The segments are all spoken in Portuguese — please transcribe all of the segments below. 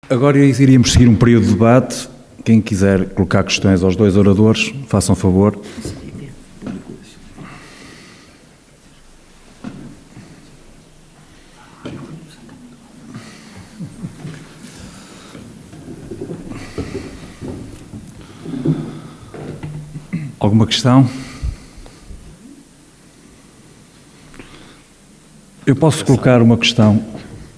Agora iríamos seguir um período de debate. Quem quiser colocar questões aos dois oradores, façam favor. Alguma questão? Eu posso colocar uma questão.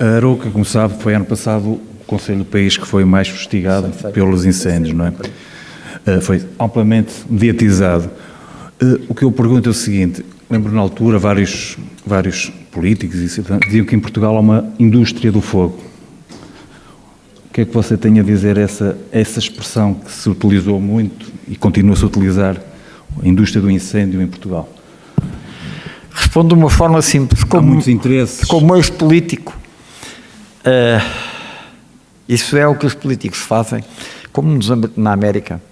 A Arouca, como sabe, foi ano passado o Conselho do país que foi mais fustigado pelos incêndios, não é? Foi amplamente mediatizado. O que eu pergunto é o seguinte: lembro na altura vários políticos diziam que em Portugal há uma indústria do fogo. O que é que você tem a dizer a essa expressão que se utilizou muito e continua-se a utilizar, a indústria do incêndio em Portugal? Respondo de uma forma simples. Há muitos interesses. Como ex-político, isso é o que os políticos fazem, como na América.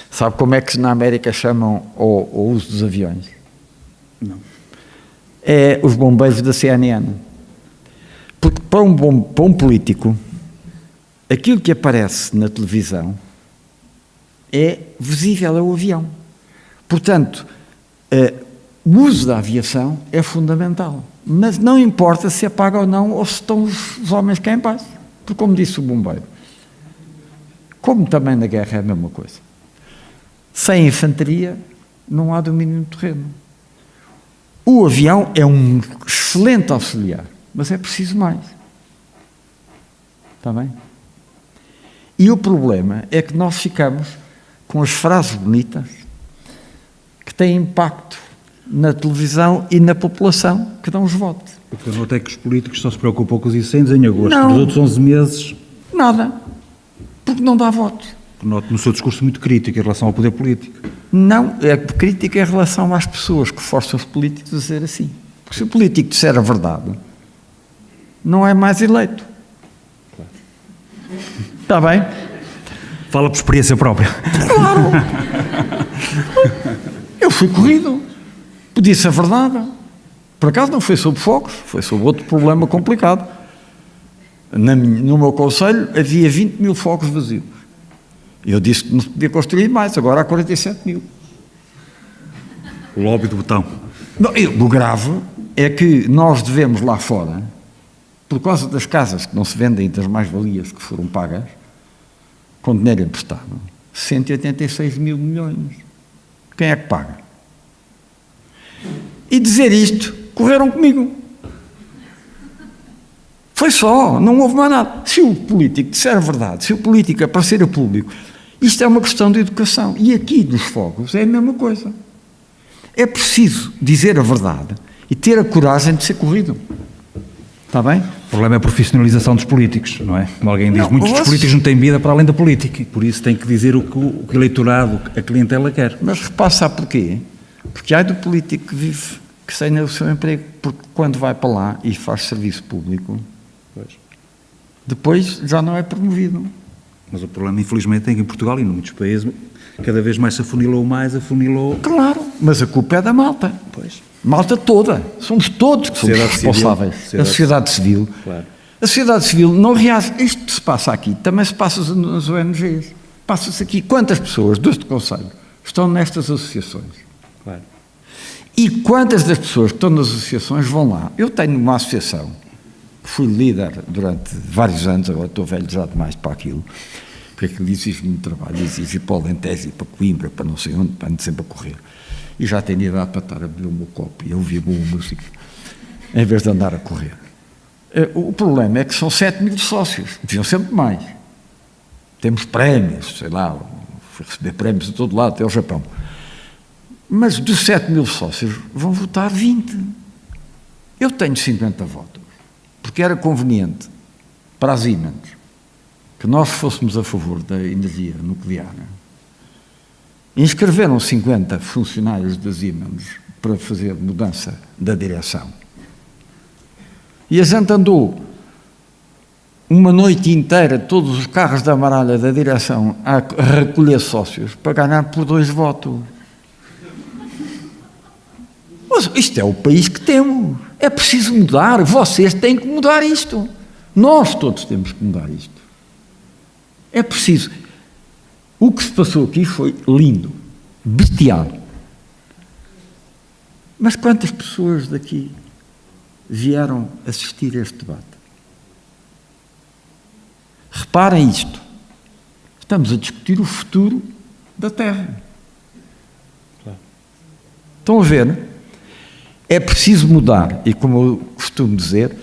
Sabe como é que na América chamam o uso dos aviões? Não. É os bombeiros da CNN. Porque para um político, aquilo que aparece na televisão é visível, é o avião. Portanto, o uso da aviação é fundamental, mas não importa se apaga ou não, ou se estão os homens cá em paz, porque como disse o bombeiro, como também na guerra é a mesma coisa, sem infantaria não há domínio do terreno. O avião é um excelente auxiliar, mas é preciso mais. Está bem? E o problema é que nós ficamos com as frases bonitas que têm impacto na televisão e na população que dão os votos. Porque eu noto é que os políticos só se preocupam com os incêndios em agosto. Não. Nos outros 11 meses... Nada. Porque não dá votos. Noto no seu discurso muito crítico em relação ao poder político. Não, é crítica em relação às pessoas que forçam os políticos a dizer assim. Porque se o político disser a verdade, não é mais eleito. Claro. Está bem? Fala por experiência própria. Claro. Eu fui corrido. Disse a verdade. Por acaso não foi sobre fogos, foi sobre outro problema complicado. No meu concelho havia 20 mil fogos vazios. Eu disse que não se podia construir mais, agora há 47 mil. O lobby do botão. Não, o grave é que nós devemos lá fora, por causa das casas que não se vendem, das mais-valias que foram pagas, com dinheiro emprestado, 186 mil milhões. Quem é que paga? E dizer isto, correram comigo. Foi só, não houve mais nada. Se o político disser a verdade, se o político aparecer a público, isto é uma questão de educação. E aqui nos fogos é a mesma coisa. É preciso dizer a verdade e ter a coragem de ser corrido. Está bem? O problema é a profissionalização dos políticos, não é? Como alguém diz, Não, muitos dos políticos não têm vida para além da política e por isso têm que dizer o que o eleitorado, a clientela quer. Mas repare, sabe porquê? Porque há do político que vive, que sai no seu emprego, porque quando vai para lá e faz serviço público, depois já não é promovido. Mas o problema, infelizmente, é que em Portugal e em muitos países, cada vez mais se afunilou. Claro, mas a culpa é da malta. Pois. Malta toda. Somos todos que somos responsáveis. A sociedade civil. Claro. A sociedade civil não reage. Isto que se passa aqui também se passa nas ONGs. Passa-se aqui. Quantas pessoas deste concelho estão nestas associações? Claro. E quantas das pessoas que estão nas associações vão lá? Eu tenho uma associação, fui líder durante vários anos, agora estou velho já demais para aquilo, porque aquilo exige muito trabalho, exige ir para o Alentejo, para Coimbra, para não sei onde, para ando sempre a correr. E já tenho idade para estar a beber o meu copo e a ouvir boa música, em vez de andar a correr. O problema é que são 7 mil sócios, deviam sempre mais. Temos prémios, sei lá, fui receber prémios de todo lado, até ao Japão. Mas dos 7 mil sócios vão votar 20. Eu tenho 50 votos, porque era conveniente para as Siemens que nós fôssemos a favor da energia nuclear. Inscreveram 50 funcionários das Siemens para fazer mudança da direção. E a gente andou uma noite inteira, todos os carros da Amaralha da direção a recolher sócios para ganhar por 2 votos. Mas isto é o país que temos. É preciso mudar. Vocês têm que mudar isto. Nós todos temos que mudar isto. É preciso. O que se passou aqui foi lindo, bestial. Mas quantas pessoas daqui vieram assistir a este debate? Reparem isto. Estamos a discutir o futuro da Terra. Estão a ver? É preciso mudar. E como eu costumo dizer,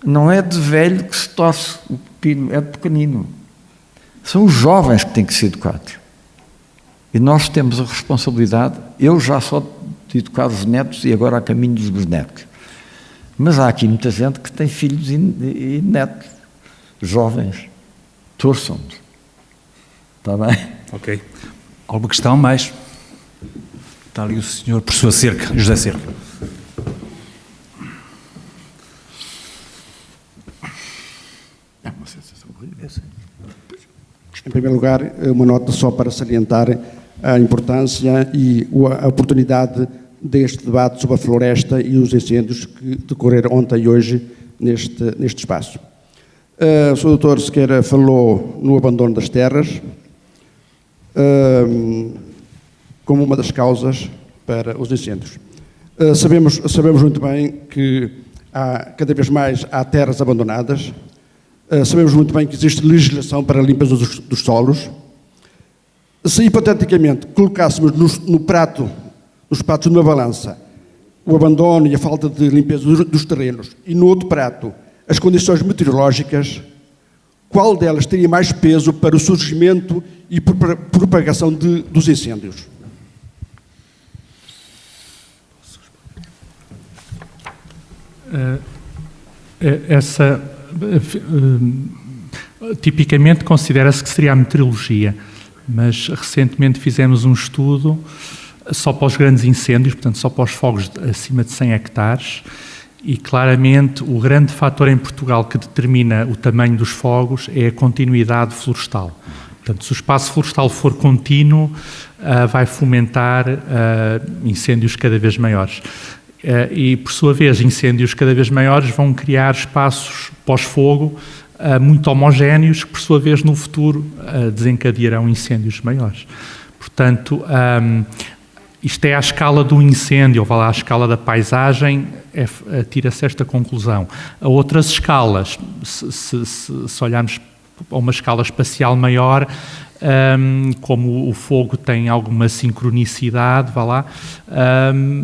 não é de velho que se torce o pepino, é de pequenino. São os jovens que têm que ser educados. E nós temos a responsabilidade, eu já só de educar os netos e agora a caminho dos bisnetos. Mas há aqui muita gente que tem filhos e netos, jovens. Torçam-nos. Está bem? Ok. Alguma questão mais? Está ali o senhor por sua cerca, José Cerca. Em primeiro lugar, uma nota só para salientar a importância e a oportunidade deste debate sobre a floresta e os incêndios que decorreram ontem e hoje neste espaço. O Sr. Dr. Sequeira falou no abandono das terras como uma das causas para os incêndios. Sabemos muito bem que cada vez mais há terras abandonadas. Sabemos muito bem que existe legislação para a limpeza dos solos. Se hipoteticamente colocássemos nos pratos de uma balança o abandono e a falta de limpeza dos terrenos e no outro prato as condições meteorológicas, qual delas teria mais peso para o surgimento e propagação dos incêndios? Tipicamente considera-se que seria a meteorologia, mas recentemente fizemos um estudo só para os grandes incêndios, portanto só para os fogos acima de 100 hectares, e claramente o grande fator em Portugal que determina o tamanho dos fogos é a continuidade florestal. Portanto, se o espaço florestal for contínuo, vai fomentar incêndios cada vez maiores. E, por sua vez, incêndios cada vez maiores vão criar espaços pós-fogo muito homogéneos, que, por sua vez, no futuro desencadearão incêndios maiores. Portanto, isto é a escala do incêndio, ou vá lá, a escala da paisagem, tira-se esta conclusão. A outras escalas, se olharmos a uma escala espacial maior, como o fogo tem alguma sincronicidade, vá lá,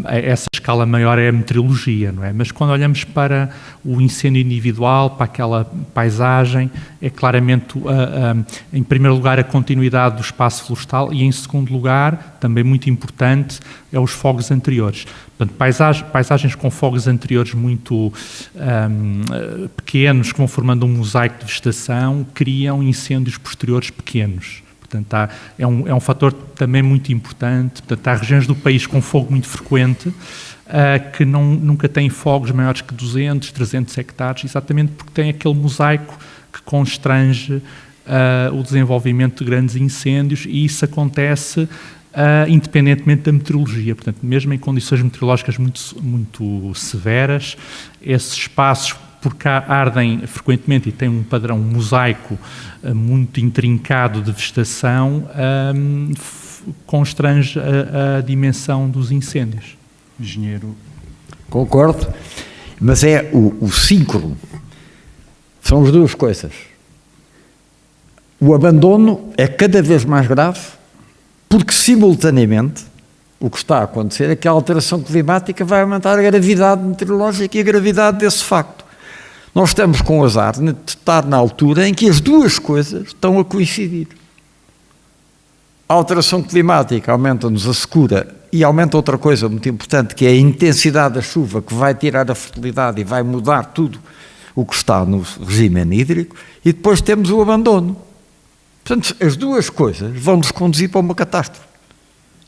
essa escala maior é a meteorologia, não é? Mas quando olhamos para o incêndio individual, para aquela paisagem, é claramente, em primeiro lugar, a continuidade do espaço florestal e, em segundo lugar, também muito importante, é os fogos anteriores. Portanto, paisagens com fogos anteriores muito pequenos, que vão formando um mosaico de vegetação, criam incêndios posteriores pequenos. Portanto, é um fator também muito importante. Portanto, há regiões do país com fogo muito frequente que nunca têm fogos maiores que 200, 300 hectares, exatamente porque tem aquele mosaico que constrange o desenvolvimento de grandes incêndios, e isso acontece independentemente da meteorologia. Portanto, mesmo em condições meteorológicas muito severas, esses espaços, porque ardem frequentemente e têm um padrão, um mosaico muito intrincado de vegetação, constrange a dimensão dos incêndios. Engenheiro. Concordo, mas é o síncrono. São as duas coisas. O abandono é cada vez mais grave, porque simultaneamente o que está a acontecer é que a alteração climática vai aumentar a gravidade meteorológica e a gravidade desse facto. Nós estamos com o azar de estar na altura em que as duas coisas estão a coincidir. A alteração climática aumenta-nos a secura e aumenta outra coisa muito importante, que é a intensidade da chuva, que vai tirar a fertilidade e vai mudar tudo o que está no regime hídrico, e depois temos o abandono. Portanto, as duas coisas vão nos conduzir para uma catástrofe.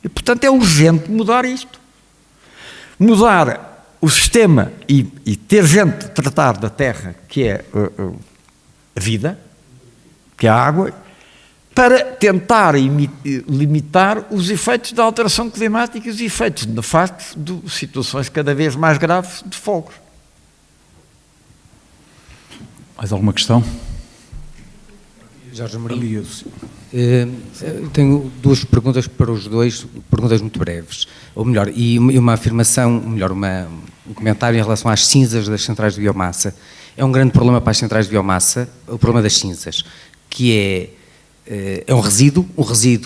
E, portanto, é urgente mudar isto. Mudar o sistema e ter gente a tratar da terra, que é a vida, que é a água, para tentar limitar os efeitos da alteração climática e os efeitos nefastos de situações cada vez mais graves de fogos. Mais alguma questão? Jorge Amorim. Tenho duas perguntas para os dois, perguntas muito breves, ou melhor, e uma afirmação, melhor, um comentário em relação às cinzas das centrais de biomassa. É um grande problema para as centrais de biomassa, o problema das cinzas, que é um resíduo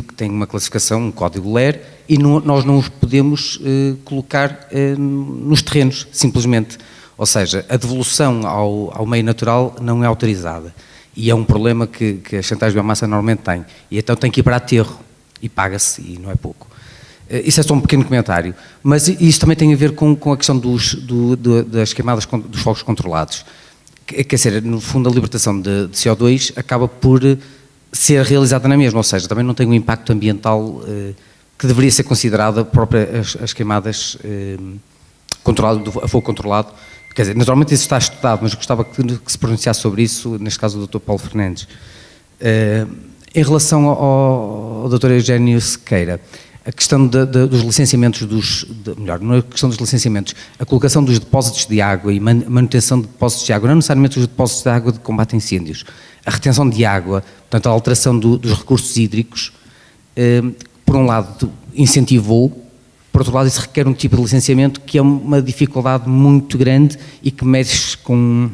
que tem uma classificação, um código LER, e nós não os podemos colocar nos terrenos, simplesmente. Ou seja, a devolução ao meio natural não é autorizada. E é um problema que as centrais de biomassa normalmente têm. E então tem que ir para aterro, e paga-se, e não é pouco. Isso é só um pequeno comentário. Mas isso também tem a ver com a questão das queimadas dos fogos controlados. Quer dizer, no fundo, a libertação de CO2 acaba por ser realizada na mesma, ou seja, também não tem um impacto ambiental que deveria ser considerado as queimadas a fogo controlado. Quer dizer, naturalmente isso está estudado, mas eu gostava que se pronunciasse sobre isso, neste caso o Dr. Paulo Fernandes. Em relação ao Dr. Eugénio Sequeira, a questão dos licenciamentos melhor, não é a questão dos licenciamentos, a colocação dos depósitos de água e manutenção de depósitos de água, não necessariamente os depósitos de água de combate a incêndios, a retenção de água, portanto a alteração dos recursos hídricos, por um lado incentivou, por outro lado isso requer um tipo de licenciamento que é uma dificuldade muito grande e que mexe com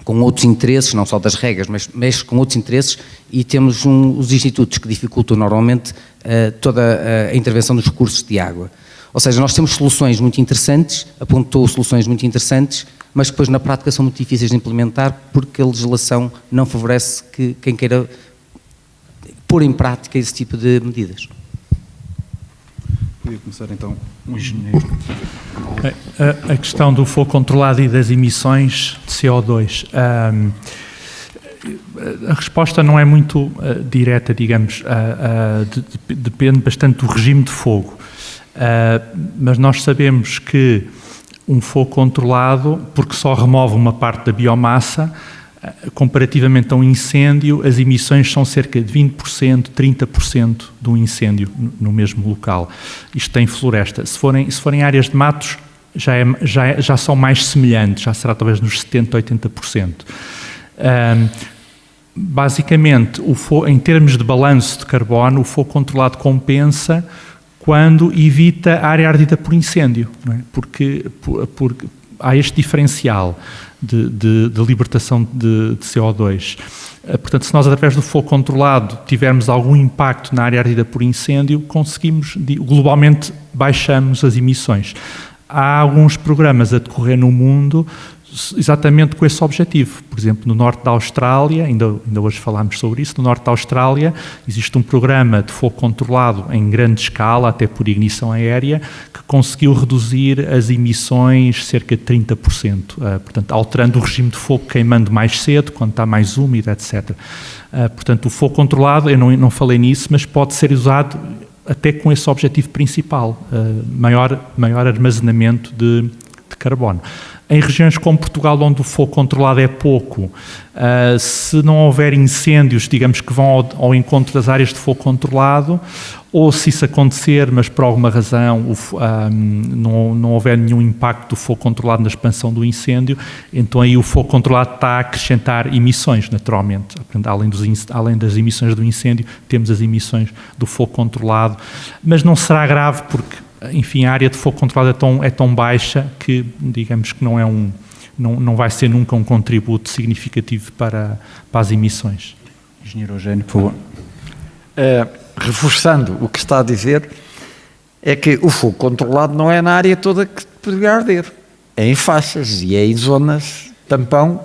outros interesses, não só das regras, mas mexe com outros interesses, e temos os institutos que dificultam normalmente toda a intervenção dos recursos de água. Ou seja, nós temos soluções muito interessantes, apontou soluções muito interessantes, mas depois na prática são muito difíceis de implementar porque a legislação não favorece quem queira pôr em prática esse tipo de medidas. Podia começar então um engenheiro. A questão do fogo controlado e das emissões de CO2. A resposta não é muito direta, digamos, depende bastante do regime de fogo. Mas nós sabemos que um fogo controlado, porque só remove uma parte da biomassa, comparativamente a um incêndio, as emissões são cerca de 20%, 30% do incêndio no mesmo local. Isto tem floresta. Se forem áreas de matos, já são mais semelhantes, já será talvez nos 70%, 80%. Basicamente, em termos de balanço de carbono, o fogo controlado compensa quando evita a área ardida por incêndio, não é? Porque há este diferencial de libertação de CO2. Portanto, se nós, através do fogo controlado, tivermos algum impacto na área ardida por incêndio, conseguimos, globalmente, baixamos as emissões. Há alguns programas a decorrer no mundo exatamente com esse objetivo. Por exemplo, no norte da Austrália, ainda hoje falámos sobre isso, no norte da Austrália existe um programa de fogo controlado em grande escala, até por ignição aérea, que conseguiu reduzir as emissões cerca de 30%, portanto, alterando o regime de fogo, queimando mais cedo, quando está mais úmido, etc. Portanto, o fogo controlado, eu não falei nisso, mas pode ser usado até com esse objetivo principal, maior armazenamento de carbono. Em regiões como Portugal, onde o fogo controlado é pouco, se não houver incêndios, digamos, que vão ao encontro das áreas de fogo controlado, ou se isso acontecer, mas por alguma razão não houver nenhum impacto do fogo controlado na expansão do incêndio, então aí o fogo controlado está a acrescentar emissões, naturalmente. Além das emissões do incêndio, temos as emissões do fogo controlado, mas não será grave porque, enfim, a área de fogo controlado é tão baixa que, digamos que não vai ser nunca um contributo significativo para as emissões. Engenheiro Eugénio, por favor. Reforçando o que está a dizer, é que o fogo controlado não é na área toda que poderia arder. É em faixas e é em zonas tampão.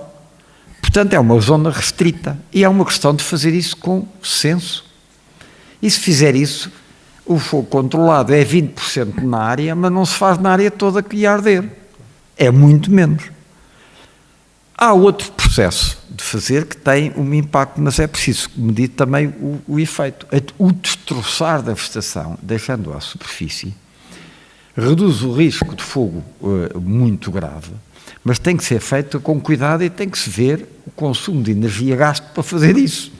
Portanto, é uma zona restrita. E é uma questão de fazer isso com senso. E se fizer isso, o fogo controlado é 20% na área, mas não se faz na área toda que ia arder. É muito menos. Há outro processo de fazer que tem um impacto, mas é preciso medir também o efeito. O destroçar da vegetação, deixando-a à superfície, reduz o risco de fogo muito grave, mas tem que ser feito com cuidado e tem que se ver o consumo de energia gasto para fazer isso.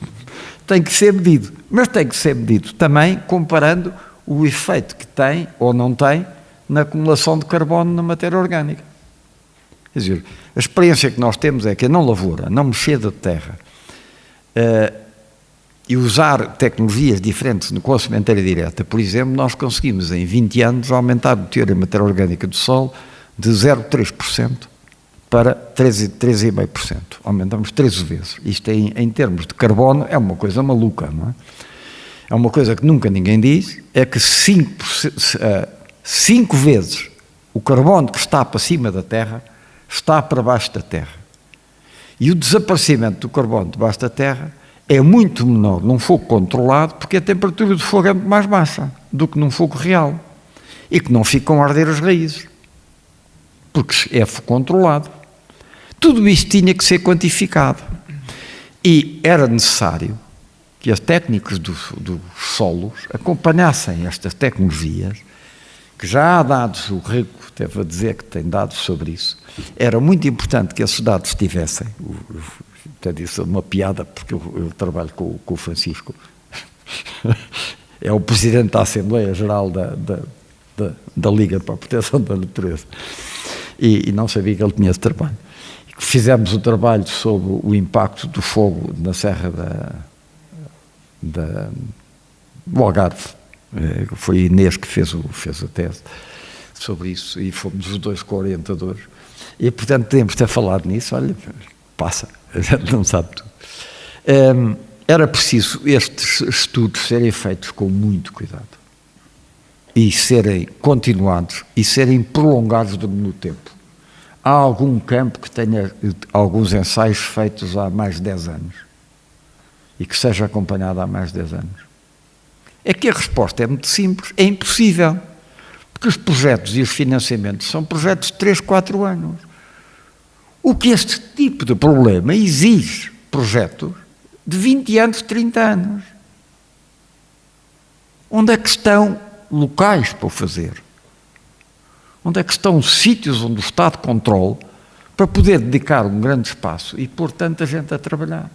Tem que ser medido, mas tem que ser medido também comparando o efeito que tem ou não tem na acumulação de carbono na matéria orgânica. Quer dizer, a experiência que nós temos é que a não lavoura, não mexer da terra, e usar tecnologias diferentes com a sementeira direta, por exemplo, nós conseguimos em 20 anos aumentar o teor em matéria orgânica do solo de 0,3% para 3,5%. Aumentamos 13 vezes. Isto em termos de carbono é uma coisa maluca, não é? É uma coisa que nunca ninguém diz, é que 5 vezes o carbono que está para cima da Terra está para baixo da Terra. E o desaparecimento do carbono debaixo da Terra é muito menor num fogo controlado, porque a temperatura do fogo é muito mais baixa do que num fogo real, e que não ficam a arder as raízes, porque é fogo controlado. Tudo isto tinha que ser quantificado, e era necessário que as técnicas dos solos acompanhassem estas tecnologias, que já há dados, o Rico teve a dizer que tem dados sobre isso. Era muito importante que esses dados tivessem. Até disse uma piada, porque eu trabalho com o Francisco. É o presidente da Assembleia Geral da Liga para a Proteção da Natureza. E não sabia que ele tinha esse trabalho. Fizemos um trabalho sobre o impacto do fogo na Serra do Algarve. Foi Inês que fez a tese sobre isso, e fomos os dois co-orientadores. E, portanto, podemos ter falado nisso. Olha, passa, a gente não sabe tudo. Era preciso estes estudos serem feitos com muito cuidado e serem continuados e serem prolongados no tempo. Há algum campo que tenha alguns ensaios feitos há mais de 10 anos e que seja acompanhado há mais de 10 anos? É que a resposta é muito simples, é impossível, porque os projetos e os financiamentos são projetos de 3, 4 anos. O que este tipo de problema exige projetos de 20 anos, 30 anos. Onde é que estão locais para o fazer? Onde é que estão sítios onde o Estado controle para poder dedicar um grande espaço e pôr tanta gente a trabalhar?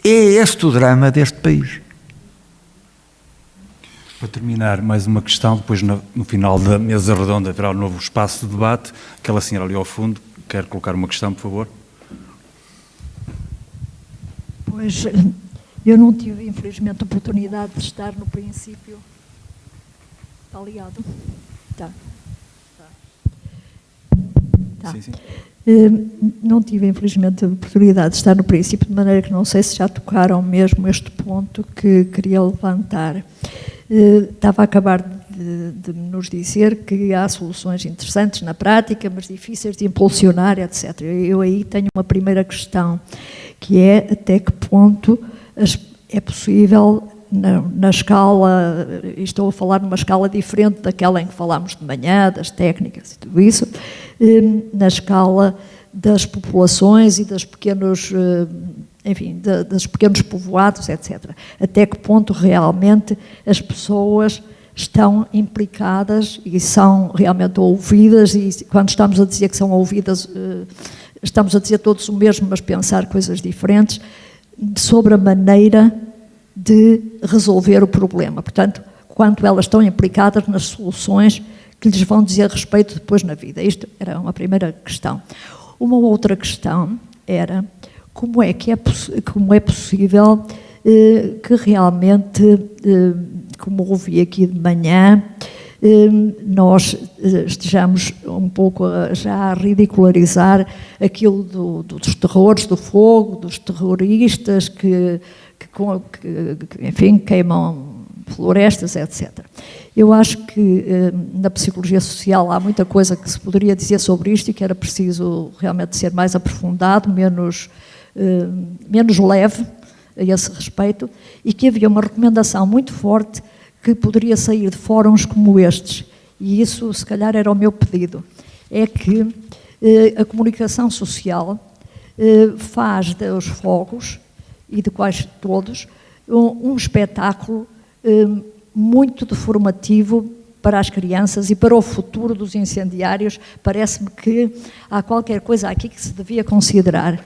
É este o drama deste país. Para terminar, mais uma questão, depois no final da mesa redonda haverá um novo espaço de debate. Aquela senhora ali ao fundo quer colocar uma questão, por favor. Pois, eu não tive, infelizmente, a oportunidade de estar no princípio. Está ligado? Está. Tá. Sim, sim. Não tive, infelizmente, a oportunidade de estar no princípio, de maneira que não sei se já tocaram mesmo este ponto que queria levantar. Estava a acabar de nos dizer que há soluções interessantes na prática, mas difíceis de impulsionar, etc. Eu aí tenho uma primeira questão, que é até que ponto é possível, na escala, estou a falar numa escala diferente daquela em que falámos de manhã, das técnicas e tudo isso, na escala das populações e dos pequenos, enfim, dos pequenos povoados, etc. Até que ponto realmente as pessoas estão implicadas e são realmente ouvidas, e quando estamos a dizer que são ouvidas, estamos a dizer todos o mesmo, mas pensar coisas diferentes, sobre a maneira de resolver o problema. Portanto, quanto elas estão implicadas nas soluções que lhes vão dizer respeito depois na vida. Isto era uma primeira questão. Uma outra questão era como é possível que realmente, como ouvi aqui de manhã, nós estejamos um pouco já a ridicularizar aquilo dos terrores do fogo, dos terroristas que enfim, queimam florestas, etc. Eu acho que na psicologia social há muita coisa que se poderia dizer sobre isto e que era preciso realmente ser mais aprofundado, menos leve a esse respeito, e que havia uma recomendação muito forte que poderia sair de fóruns como estes, e isso se calhar era o meu pedido, é que a comunicação social faz dos fogos, e de quase todos, um espetáculo muito deformativo para as crianças e para o futuro dos incendiários. Parece-me que há qualquer coisa aqui que se devia considerar.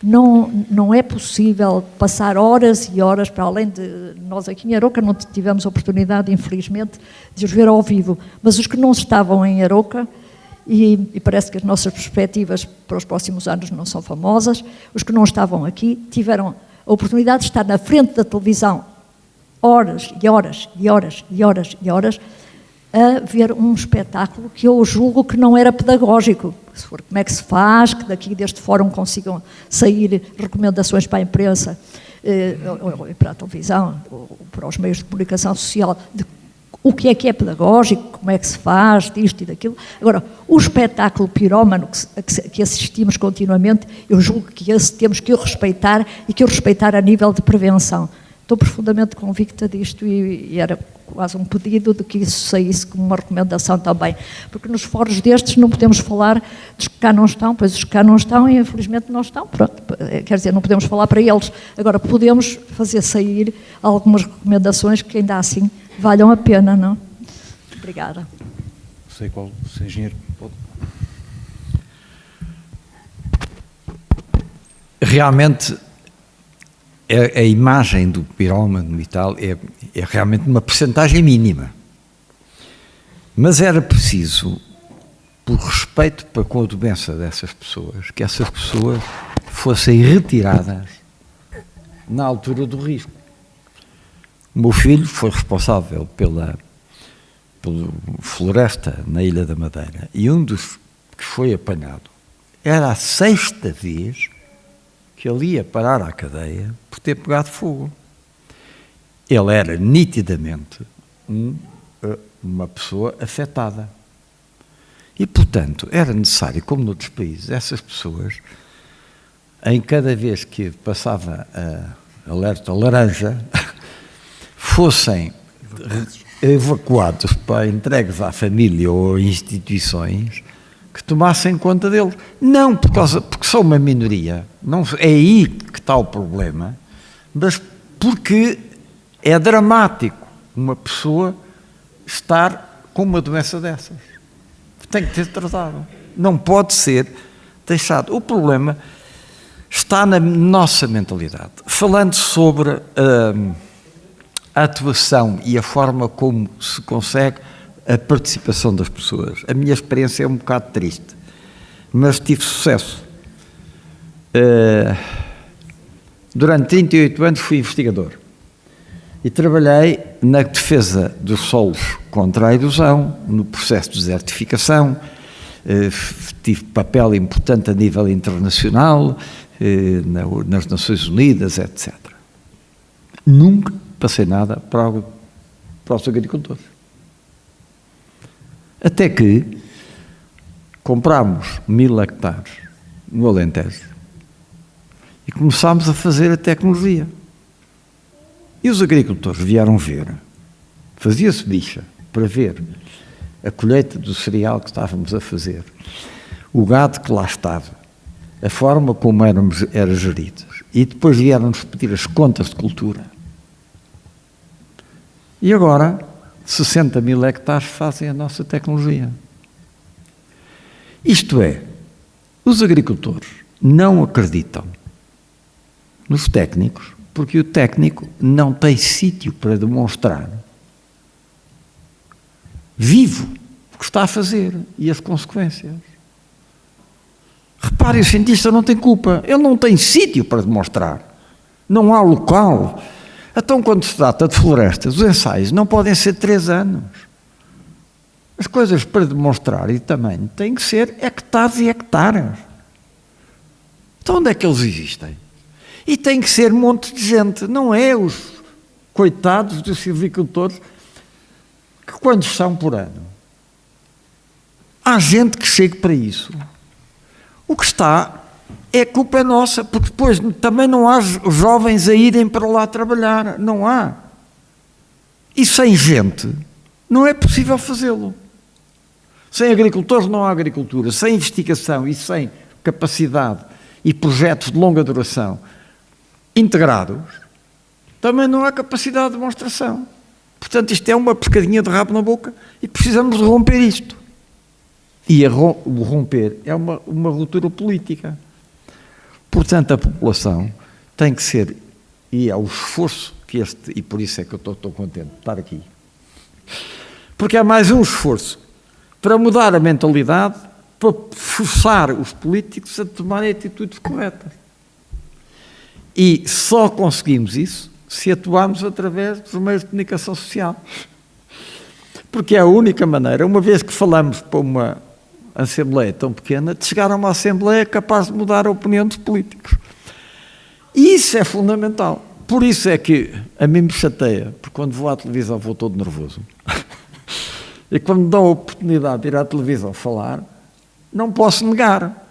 Não é possível passar horas e horas, para além de nós aqui em Aroca não tivemos oportunidade, infelizmente, de os ver ao vivo, mas os que não estavam em Aroca, e parece que as nossas perspectivas para os próximos anos não são famosas, os que não estavam aqui tiveram a A oportunidade de estar na frente da televisão horas e horas e horas e horas e horas a ver um espetáculo que eu julgo que não era pedagógico. Se for como é que se faz, que daqui deste fórum consigam sair recomendações para a imprensa, ou para a televisão, ou para os meios de comunicação social, de o que é pedagógico, como é que se faz, disto e daquilo. Agora, o espetáculo pirómano que assistimos continuamente, eu julgo que esse temos que o respeitar e que o respeitar a nível de prevenção. Estou profundamente convicta disto e era quase um pedido de que isso saísse como uma recomendação também. Porque nos fóruns destes não podemos falar dos que cá não estão, pois os que cá não estão e infelizmente não estão. Pronto, quer dizer, não podemos falar para eles. Agora, podemos fazer sair algumas recomendações que ainda assim valham a pena, não? Obrigada. Não sei qual, se engenheiro pode... Realmente, a imagem do pirómano e tal é realmente uma percentagem mínima. Mas era preciso, por respeito para com a doença dessas pessoas, que essas pessoas fossem retiradas na altura do risco. O meu filho foi responsável pela floresta na Ilha da Madeira e um dos que foi apanhado era a 6ª vez que ele ia parar à cadeia por ter pegado fogo. Ele era nitidamente uma pessoa afetada. E, portanto, era necessário, como noutros países, essas pessoas, em cada vez que passava a alerta laranja, fossem evacuados para entregues à família ou a instituições que tomassem conta deles. Não porque são uma minoria, não é aí que está o problema, mas porque é dramático uma pessoa estar com uma doença dessas. Tem que ser tratado. Não pode ser deixado. O problema está na nossa mentalidade. Falando sobre a atuação e a forma como se consegue a participação das pessoas. A minha experiência é um bocado triste, mas tive sucesso. Durante 38 anos fui investigador e trabalhei na defesa dos solos contra a erosão, no processo de desertificação, tive papel importante a nível internacional, nas Nações Unidas, etc. Nunca passei nada para os agricultores. Até que comprámos 1000 hectares no Alentejo e começámos a fazer a tecnologia. E os agricultores vieram ver, fazia-se bicha para ver a colheita do cereal que estávamos a fazer, o gado que lá estava, a forma como era gerido. E depois vieram-nos pedir as contas de cultura. E agora 60.000 hectares fazem a nossa tecnologia. Isto é, os agricultores não acreditam nos técnicos, porque o técnico não tem sítio para demonstrar vivo o que está a fazer e as consequências. Repare, o cientista não tem culpa, ele não tem sítio para demonstrar, não há local. Então, quando se trata de florestas, os ensaios não podem ser 3 anos. As coisas para demonstrar e tamanho têm que ser hectares e hectares. Então, onde é que eles existem? E tem que ser um monte de gente, não é os coitados dos silvicultores que quantos são por ano? Há gente que chegue para isso. O que está é culpa nossa, porque depois também não há jovens a irem para lá trabalhar, não há. E sem gente não é possível fazê-lo. Sem agricultores não há agricultura, sem investigação e sem capacidade e projetos de longa duração integrados, também não há capacidade de demonstração. Portanto, isto é uma pescadinha de rabo na boca e precisamos de romper isto. E o romper é uma ruptura política. Portanto, a população tem que ser, e é o esforço que e por isso é que eu estou contente de estar aqui, porque é mais um esforço para mudar a mentalidade, para forçar os políticos a tomarem atitudes corretas. E só conseguimos isso se atuarmos através dos meios de comunicação social. Porque é a única maneira, uma vez que falamos para uma Assembleia tão pequena, de chegar a uma Assembleia capaz de mudar a opinião dos políticos. E isso é fundamental. Por isso é que a mim me chateia, porque quando vou à televisão vou todo nervoso. E quando me dão a oportunidade de ir à televisão falar, não posso negar.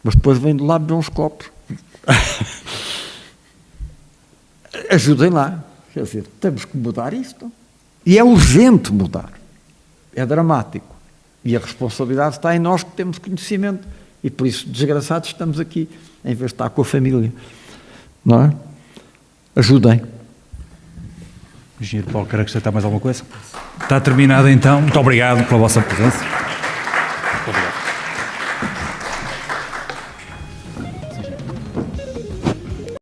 Mas depois venho de lá beber uns copos. Ajudem lá. Quer dizer, temos que mudar isto. E é urgente mudar. É dramático. E a responsabilidade está em nós que temos conhecimento. E por isso, desgraçados, estamos aqui, em vez de estar com a família. Não é? Ajudem. Engenheiro Paulo, quer acrescentar mais alguma coisa? Está terminado então. Muito obrigado pela vossa presença.